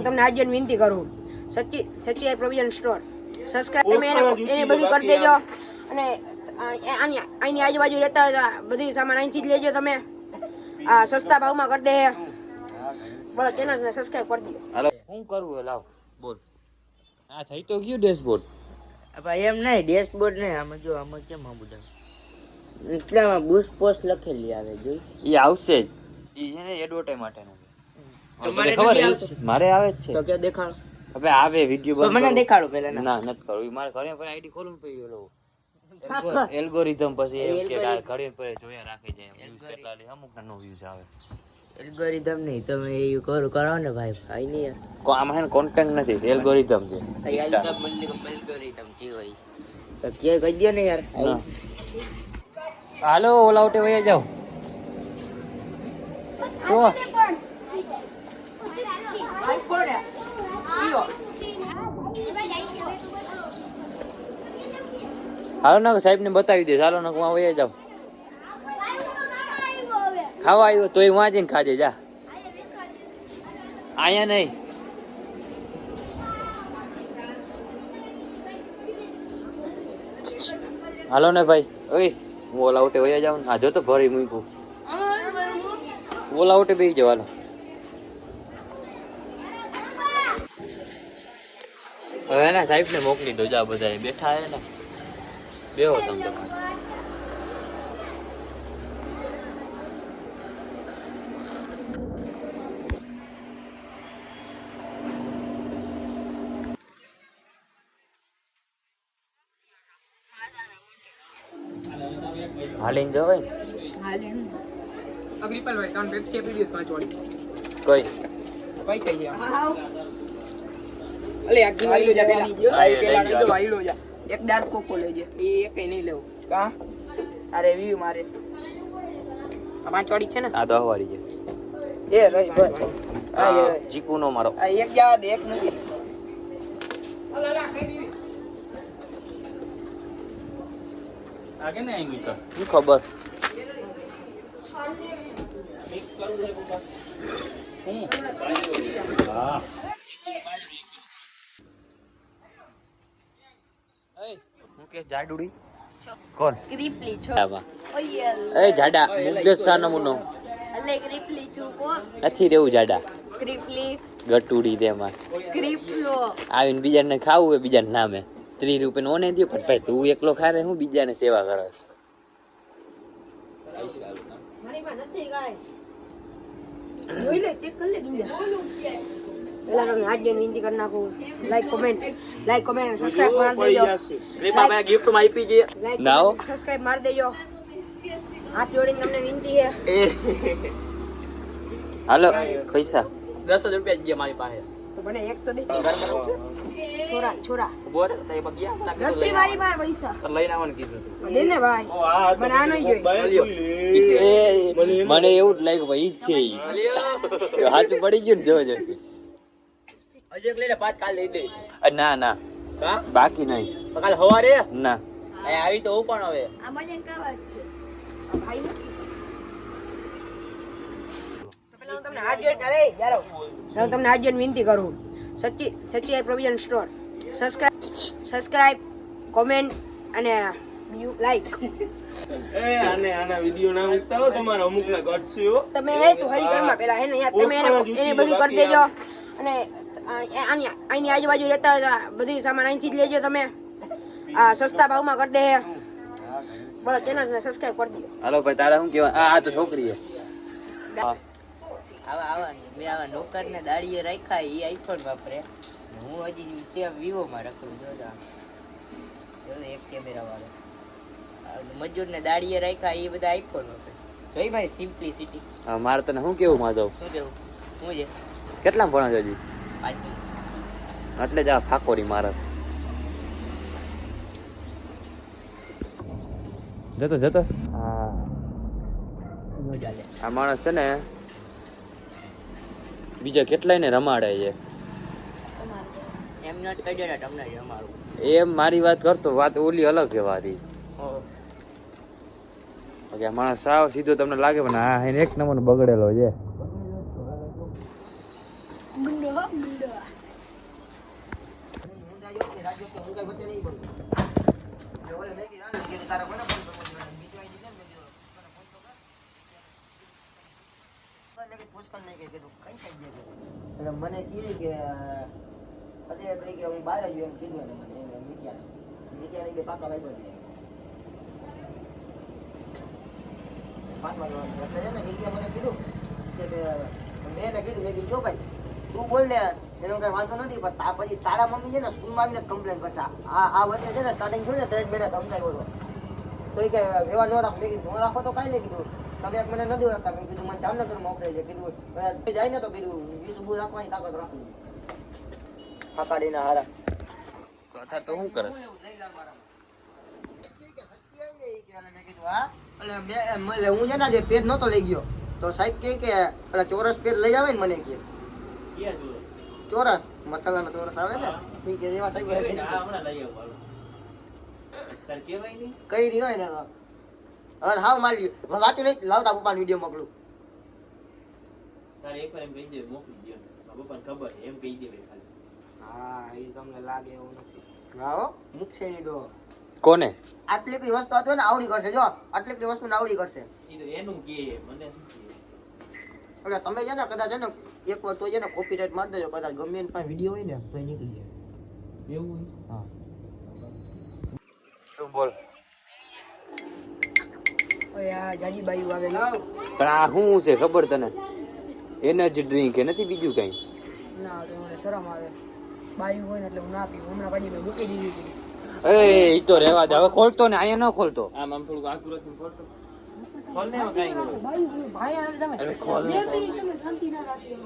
તમને આજ વિનંતી કરું સચ્ચી પ્રોવિઝન સ્ટોર સબસ્ક્રાઇબ એને બધું કરી દેજો અને અહીંની આજુબાજુ રહેતા હોય તો બધી સામાન અહીંથી જ લેજો તમે સસ્તા ભાવમાં કરી દે બોલો ચેનલને સબસ્ક્રાઇબ કરી દો હાલો શું કરવું લાવ બોલ આ થઈ તો ગયું ડેશબોર્ડ ભાઈ એમ નહીં ડેશબોર્ડ નહીં આમાં જો આમાં કેમ આ બધા એટલામાં બુશ પોસ્ટ લખેલી આવે જોઈ એ આવશે જ એ છે ને એડવર્ટાઈઝ માટેનું ખબર મારે આવે જ છે તો કે દેખાડો હવે આવે વિડિયો મને દેખાડો પહેલા ના નથી કરવું મારે ઘરે પર આઈડી ખોલવું પડી ઓલો એલ્ગોરિધમ પછી એમ કે ઘરે પર જોયા રાખી જાય વ્યૂઝ કેટલા લે અમુક નો વ્યૂઝ આવે એલ્ગોરિધમ નહીં તમે એ કરો ને ભાઈ ભાઈ નહીં આમાં હે કોન્ટેન્ટ નથી એલ્ગોરિધમ છે એલ્ગોરિધમ જી હોય તો કે કહી દો ને યાર હાલો ઓલા ઉઠે વયા જાઓ શું હાલો ના સાહેબ ને બતાવી દે હાલો ના હું વયા જાઉં ખાવા આવ્યો તોય વાંચીને ખાજે જા આયા નહીં હાલો ને ભાઈ ઓય હું ઓલા ઉઠે વયા જાઉં ને આ જો તો ભરી મૂક્યું ઓલા ઉઠે બેસી જાવ હાલો હવે એના સાહેબ ને મોકલી દો જા બધા બેઠા હે ને બેહો તમે તમારે હાલીને જવાય ને અગ્રિપાલભાઈ કામ પેપ્સી આપી દીધું 5 વાળી કઈ કહીએ અલે આ ગીલા લો જા પેલા આઈ લો જા એક ડાર્ક કોકો લેજે એ એકય નહીં લેવું કા અરે વીવ મારે આ 5 વાળી છે ને આ 10 વાળી છે એ રહી બસ આ ચીકુ નો મારો આ એક જા દે એક નથી આગે ને આવી તો શું ખબર મિક્સ કરું છે કોકા હું હા એ હું કે જાડુડી કોણ ક્રીપલી છો એ જાડા મુગ્ધેશ શાહ નમૂનો અલે ક્રીપલી છો કો નથી રહેવું જાડા ક્રીપલી ગટુડી તેમાં ક્રીપલો આવીને બીજાને ખાવું હોય બીજાને નામે 30 રૂપિયા ઓને દે પણ ભાઈ તું એકલો ખારે હું બીજાને સેવા કરસ મારી માં નથી ગાય જોઈ લે ચેક કરી લે ગિંજા પેલા તમે આજ બેન વિનંતી કરી નાખો લાઈક કોમેન્ટ સબસ્ક્રાઇબ કરી દેજો ક્રીપા ભાઈ ગિફ્ટ માં આપી જે નાઓ સબસ્ક્રાઇબ મારી દેજો હાથ જોડીને તમને વિનંતી છે હાલો પૈસા 10,000 રૂપિયા જ મારી પાસે તો મને એક તો દે છોરા બોલ તો એ બગિયા નથી મારી પાસે પૈસા લઈને આવવાનું કીધું દે ને ભાઈ મને આ નહીં જોઈએ મને એવું જ લાગ્યું ભાઈ ઈ છે હાથ પડી ગયું ને જોજો હજી એક લઈને 5 કાલ લઈ દઈશ ના ના હા બાકી નહીં તો કાલ સવારે ના આવી તો હું પણ હવે આ મને કાવા છે ભાઈ નથી તો પેલા હું તમને હાથ જોઈને અરે યારો હું તમને હાથ જોઈને વિનંતી કરું સચ્ચી પ્રોવિઝન સ્ટોર સબસ્ક્રાઇબ કોમેન્ટ અને લાઈક આના વિડિયો ના ઉતારો તમારા અમુક ના ગટસી હો તમે એ તો હરિકરમાં પેલા હે ને યાર તમે એને બધું કરી દેજો અને અહીંની આજુબાજુ રહેતા હોય તો બધી સામાન અહીંથી જ લેજો તમે સસ્તા ભાવમાં કરી દે બોલો ચેનલને સબસ્ક્રાઇબ કરી દો હાલો ભાઈ તારા શું કહેવા આ તો છોકરી છે આવા મેં નોકર ને દાડીએ રાખ્યા એ આઈફોન વાપરે હું હજી સેમ વિવો માં રાખું જોતા એક કેમેરા વાળો મજૂર ને દાડીએ રાખ્યા એ બધા આઈફોન વાપરે જોઈ ભાઈ સિમ્પલિસિટી હા મારે તને શું કેવું માધવ શું કેવું હું છે કેટલા ભણો છો હજી 5 એટલે જ આ ફાકોરી મારસ જતો હા આ માણસ છે ને બીજા કેટલાય ને રમાડે છે એમ નોટ કરી દેના તમને અમારું એમ મારી વાત કરતો વાત ઓલી અલગ છે વાતી ઓકે માણસ સાવ સીધો તમને લાગે પણ આ એને એક નંબર બગડેલો છે ગુંડો ગુંડો. એટલે મને કીધું કે અત્યારે તરીકે હું બહાર આવ્યો એમ કીધું એને મને એને મીઠિયાને બે પાકા ભાઈ બની એટલે છે ને મીઠિયા મને કીધું કે મેં એને કીધું મેં કીધું જો ભાઈ તું બોલ ને એનો કઈ વાંધો નથી પણ પછી તારા મમ્મી છે ને સ્કૂલમાં આવીને કમ્પ્લેન કરશે આ વર્ષે છે ને સ્ટાર્ટિંગ થયું ને ત્યારે જ મેં ધમકાવ્યો હતો તો એ કે વ્યવહાર ન રાખો મેં કીધું ન રાખો તો કાંઈ નહીં કીધું તમે એક મને નથી રાખતા મેં કીધું મને જામનગર મોકલે છે કીધું જાય ને તો કીધું 20 ઉભું રાખવાની તાકાત રાખું ફાકાડીના હારા અત્યારે તો શું કરસ હું છે ને જે પેજ નતો લઈ ગયો તો સાહેબ કે પેલા ચોરસ પેજ લઈ આવે ને મને કે ચોરસ મસાલાનો ચોરસ આવે ને ઈ કે એવા સાહેબ કઈ રી હોય ને તો હવે હાવ મારી વાંચું નહીં લાવતા પપ્પાનો વિડીયો મોકલું હા એ તમને લાગે એવું નથી. હા મૂકશે ની ડો કોને આટલી કઈ વસ્તુ હતી ને આવડી કરશે જો આટલી કઈ વસ્તુ આવડી કરશે એટલે તમે છે ને કદાચ છે ને એક વાર તો છે ને કોપીરાઈટ મારી દેજો કદાચ ગમે એની પાસે વિડીયો હોય ને તો નીકળી જાય એવું હા શું બોલ ઓય આ જાજી બાયું આવે છે. પણ આ શું છે ખબર તને એનર્જી ડ્રિંક કે નથી બીજું કઈ ના તો મને શરમ આવે બાયું હોય ને એટલે હું ના પીવું હમણાં પાછી મેં મૂકી દીધી હતી. એ ઈ તો રહેવા દે હવે ખોલતો ને અહીંયા ન ખોલતો આમ થોડુંક આખું રાખીને પડતો ખોલ ને એમાં કાંઈ નહીં હોય. બાયું ભાઈ આ તમે અરે ખોલ ને. બે મિનિટ તમે શાંતિ ના રાખી.